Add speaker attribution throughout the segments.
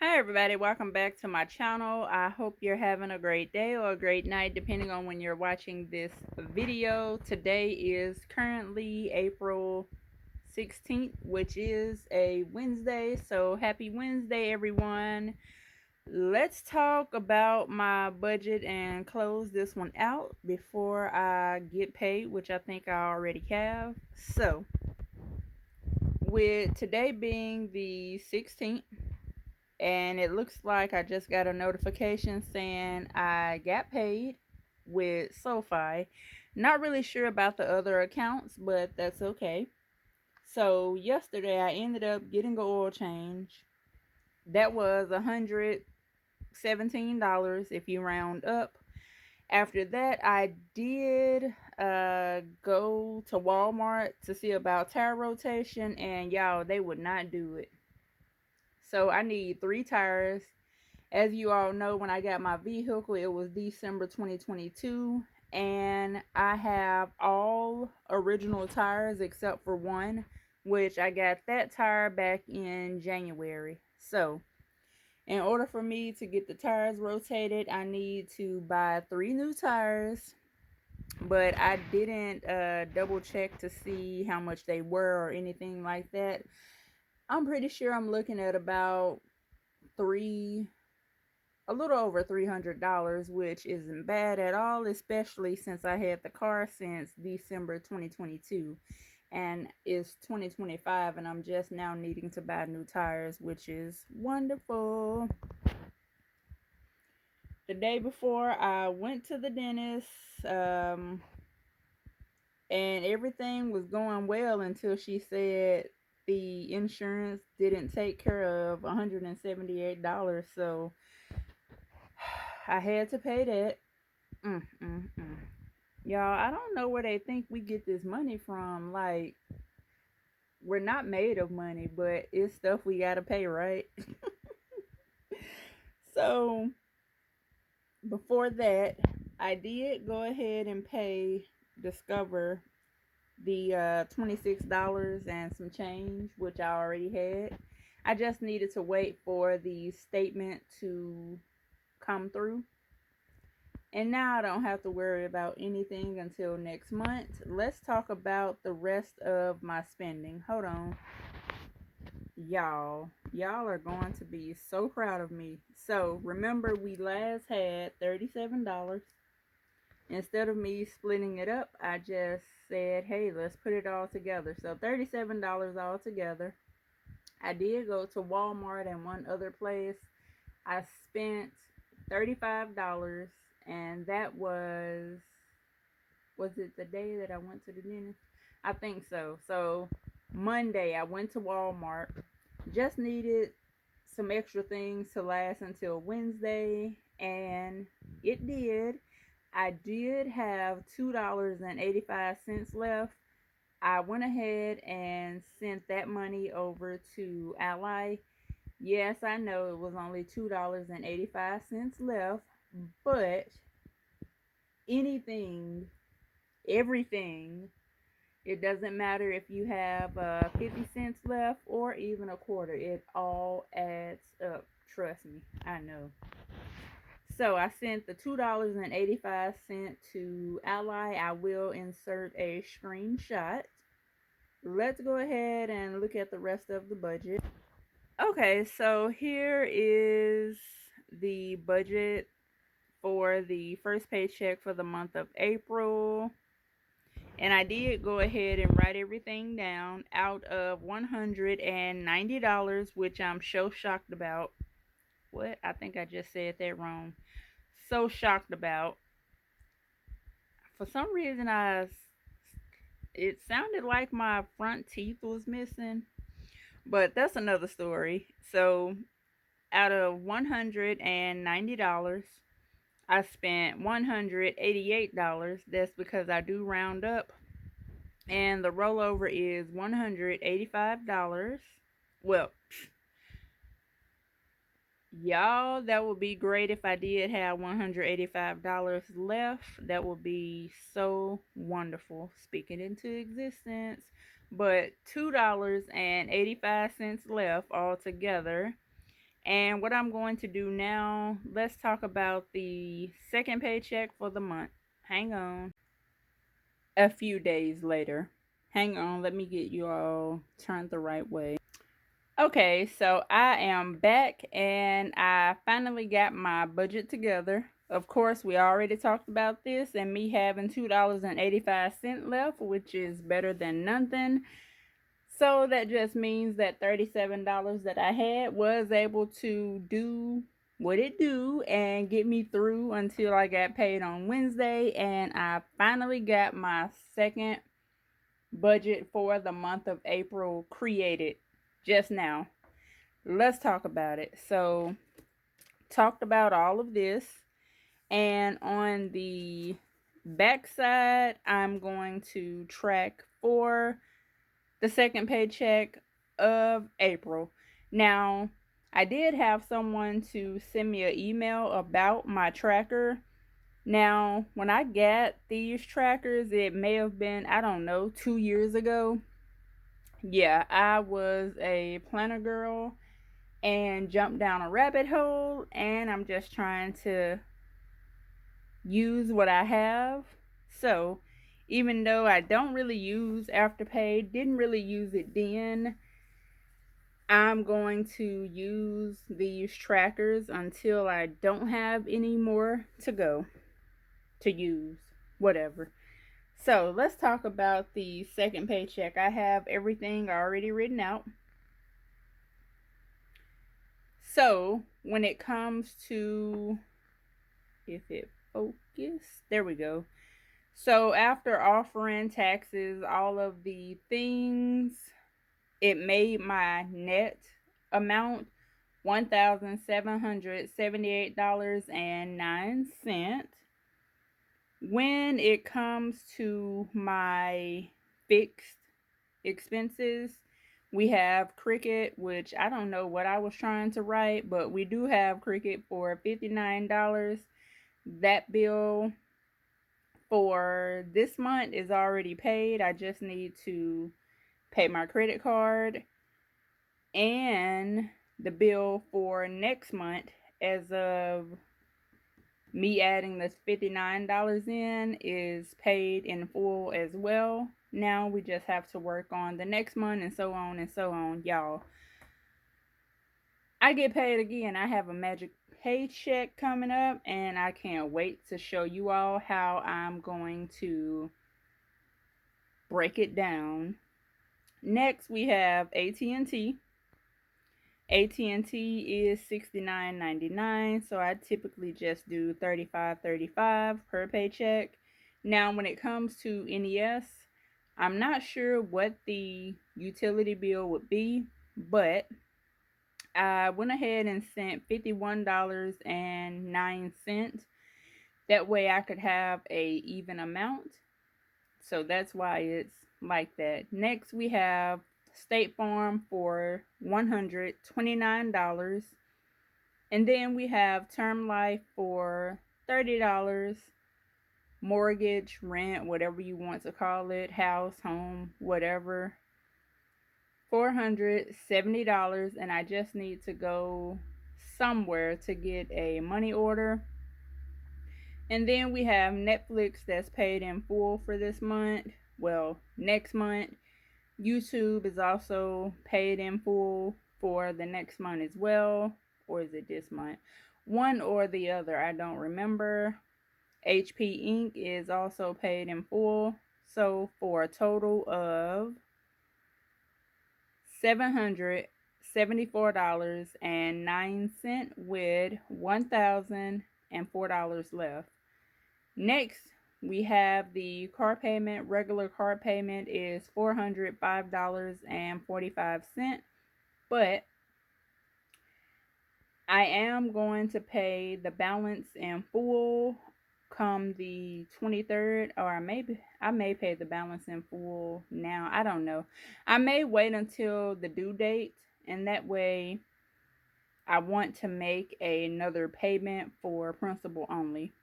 Speaker 1: Hi everybody, welcome back to my channel. I hope you're having a great day or a great night depending on when you're watching this video. Today is currently April 16th, which is a Wednesday. So happy Wednesday everyone. Let's talk about my budget and close this one out before I get paid, which I think I already have. So with today being the 16th, and it looks like I just got a notification saying I got paid with SoFi. Not really sure about the other accounts, but that's okay. So yesterday I ended up getting an oil change. That was $117 if you round up. After that, I did go to Walmart to see about tire rotation, and y'all, they would not do it. So I need 3 tires. As you all know, when I got my vehicle, it was December 2022, and I have all original tires except for one, which I got that tire back in January. So, in order for me to get the tires rotated, I need to buy 3 new tires, but I didn't double check to see how much they were or anything like that. I'm pretty sure I'm looking at about three a little over $300, which isn't bad at all, especially since I had the car since December 2022 and it's 2025 and I'm just now needing to buy new tires, which is wonderful. The day before I went to the dentist, and everything was going well until she said the insurance didn't take care of $178, so I had to pay that. Mm, mm, mm. Y'all, I don't know where they think we get this money from. Like, we're not made of money, but it's stuff we gotta pay, right? So, before that, I did go ahead and pay Discover the $26 and some change, which I already had. I just needed to wait for the statement to come through. And now I don't have to worry about anything until next month. Let's talk about the rest of my spending. Hold on. Y'all are going to be so proud of me. So remember, we last had $37. Instead of me splitting it up, I just said, hey, let's put it all together. So $37 all together. I did go to Walmart and one other place. I spent $35, and that was it the day that I went to the dentist? I think so. So Monday I went to Walmart. Just needed some extra things to last until Wednesday, and it did. I did have $2.85 left. I went ahead and sent that money over to Ally. Yes, I know it was only $2.85 left, but anything, everything, it doesn't matter if you have 50 cents left or even a quarter, it all adds up. Trust me, I know. So I sent the $2.85 to Ally. I will insert a screenshot. Let's go ahead and look at the rest of the budget. Okay, so here is the budget for the first paycheck for the month of April. And I did go ahead and write everything down out of $190, which I'm so shocked about. What? I think I just said that wrong. So shocked about. For some reason, it sounded like my front teeth was missing, but that's another story. So out of $190, I spent $188. That's because I do round up. And the rollover is $185. Well, y'all, that would be great if I did have $185 left. That would be so wonderful. Speaking into existence. But $2.85 left altogether. And what I'm going to do now, let's talk about the second paycheck for the month. Hang on. A few days later. Hang on, let me get you all turned the right way. Okay, so I am back and I finally got my budget together. Of course, we already talked about this and me having $2.85 left, which is better than nothing. So that just means that $37 that I had was able to do what it do and get me through until I got paid on Wednesday, and I finally got my second budget for the month of April created just now. Let's talk about it. So, talked about all of this, and on the backside, I'm going to track for the second paycheck of April. Now, I did have someone to send me an email about my tracker. Now, when I got these trackers, it may have been, I don't know, 2 years ago. Yeah, I was a planner girl and jumped down a rabbit hole, and I'm just trying to use what I have. So, even though I don't really use Afterpay, didn't really use it then, I'm going to use these trackers until I don't have any more to go to use, whatever. So let's talk about the second paycheck. I have everything already written out. So when it comes to, if it focus, there we go. So after offering taxes, all of the things, it made my net amount $1,778.09. When it comes to my fixed expenses, we have Cricket, which I don't know what I was trying to write, but we do have Cricket for $59. That bill for this month is already paid. I just need to pay my credit card, and the bill for next month, as of me adding this $59 in, is paid in full as well. Now we just have to work on the next month and so on and so on, y'all. I get paid again. I have a magic paycheck coming up, and I can't wait to show you all how I'm going to break it down. Next, we have AT&T. AT&T is $69.99, so I typically just do $35.35 per paycheck. Now, when it comes to NES, I'm not sure what the utility bill would be, but I went ahead and sent $51.09. That way I could have a even amount. So that's why it's like that. Next, we have State Farm for $129. And then we have Term Life for $30. Mortgage, rent, whatever you want to call it, house, home, whatever, $470. And I just need to go somewhere to get a money order. And then we have Netflix that's paid in full for this month. Well, next month. YouTube is also paid in full for the next month as well. Or is it this month? One or the other, I don't remember. HP Inc. is also paid in full. So for a total of $774.09 with $1,004 left. Next, we have the car payment. Regular car payment is $405.45, but I am going to pay the balance in full come the 23rd, or I may pay the balance in full now. I don't know. I may wait until the due date, and that way I want to make another payment for principal only.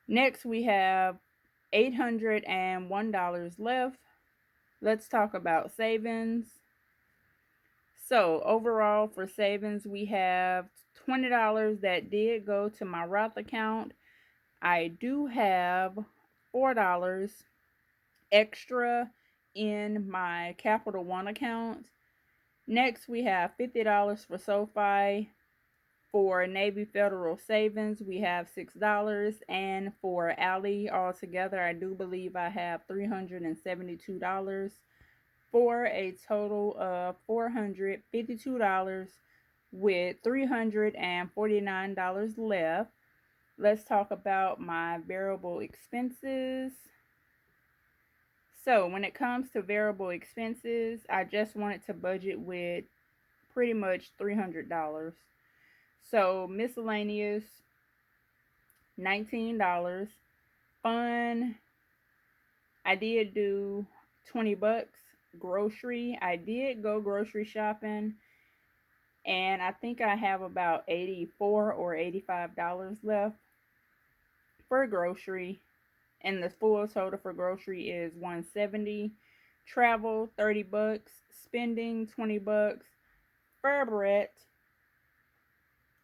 Speaker 1: Next, we have $801 left. Let's talk about savings. So overall for savings, we have $20 that did go to my Roth account. I do have $4 extra in my Capital One account. Next, we have $50 for SoFi. For Navy Federal Savings, we have $6. And for Ally altogether, I do believe I have $372 for a total of $452 with $349 left. Let's talk about my variable expenses. So, when it comes to variable expenses, I just wanted to budget with pretty much $300. So, miscellaneous, $19. Fun, I did do $20. Grocery, I did go grocery shopping, and I think I have about $84 or $85 left for grocery, and the full total for grocery is $170. Travel, $30. Spending, $20. For Brett,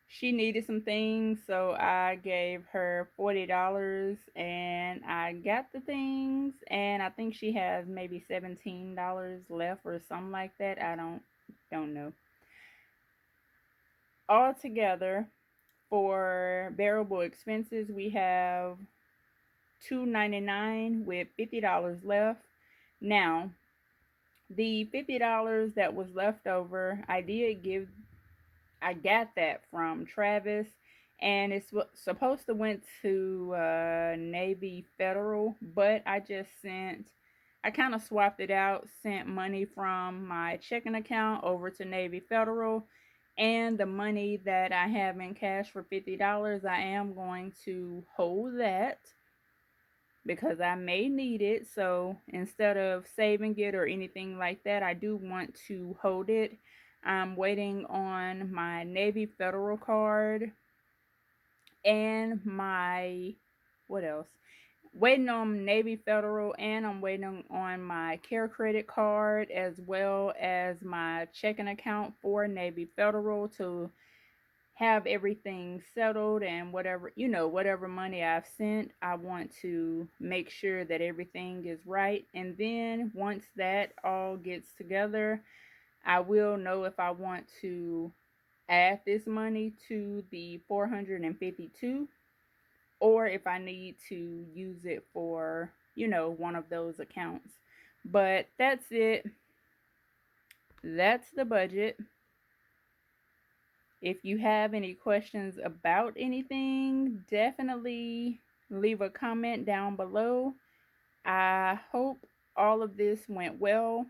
Speaker 1: she needed some things, so I gave her $40 and I got the things, and I think she has maybe $17 left or something like that. I don't know. Altogether, for variable expenses, we have $299 with $50 left. Now, the $50 that was left over, I got that from Travis, and it's supposed to went to Navy Federal, but I kind of swapped it out, sent money from my checking account over to Navy Federal, and the money that I have in cash for $50, I am going to hold that because I may need it. So instead of saving it or anything like that, I do want to hold it. I'm waiting on my Navy Federal card and my, what else? Waiting on Navy Federal, and I'm waiting on my Care Credit card as well as my checking account for Navy Federal to have everything settled, and whatever money I've sent, I want to make sure that everything is right. And then once that all gets together, I will know if I want to add this money to the 452 or if I need to use it for, one of those accounts. But that's it. That's the budget. If you have any questions about anything, definitely leave a comment down below. I hope all of this went well.